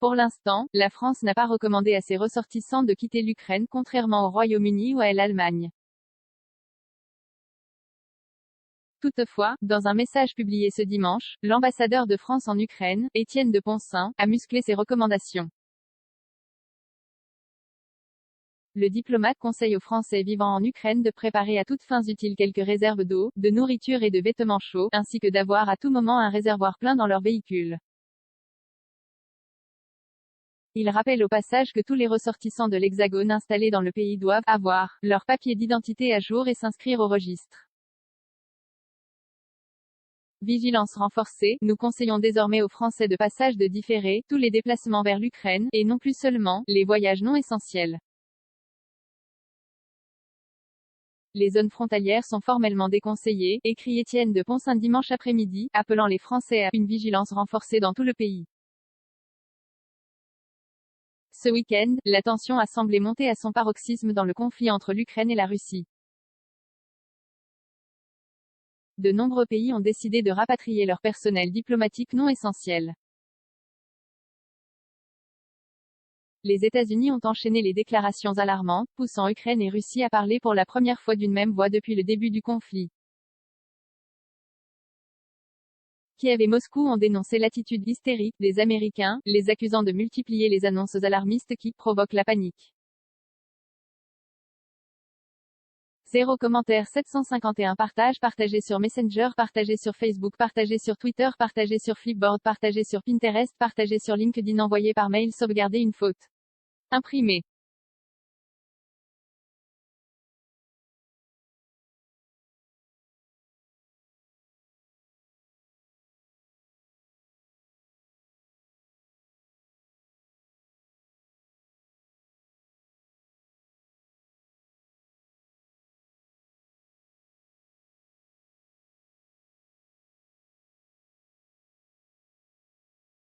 Pour l'instant, la France n'a pas recommandé à ses ressortissants de quitter l'Ukraine, contrairement au Royaume-Uni ou à l'Allemagne. Toutefois, dans un message publié ce dimanche, l'ambassadeur de France en Ukraine, Étienne de Poncin, a musclé ses recommandations. Le diplomate conseille aux Français vivant en Ukraine de préparer à toutes fins utiles quelques réserves d'eau, de nourriture et de vêtements chauds, ainsi que d'avoir à tout moment un réservoir plein dans leur véhicule. Il rappelle au passage que tous les ressortissants de l'Hexagone installés dans le pays doivent avoir leur papier d'identité à jour et s'inscrire au registre. Vigilance renforcée, nous conseillons désormais aux Français de passage de différer tous les déplacements vers l'Ukraine, et non plus seulement les voyages non essentiels. Les zones frontalières sont formellement déconseillées, écrit Étienne de Poncin dimanche après-midi, appelant les Français à une vigilance renforcée dans tout le pays. Ce week-end, la tension a semblé monter à son paroxysme dans le conflit entre l'Ukraine et la Russie. De nombreux pays ont décidé de rapatrier leur personnel diplomatique non essentiel. Les États-Unis ont enchaîné les déclarations alarmantes, poussant Ukraine et Russie à parler pour la première fois d'une même voix depuis le début du conflit. Kiev et Moscou ont dénoncé l'attitude hystérique des Américains, les accusant de multiplier les annonces alarmistes qui provoquent la panique. 0 commentaire 751 partagé sur Messenger, partagé sur Facebook, partagé sur Twitter, partagé sur Flipboard, partagé sur Pinterest, partagé sur LinkedIn, envoyé par mail, sauvegarder une faute. Imprimé.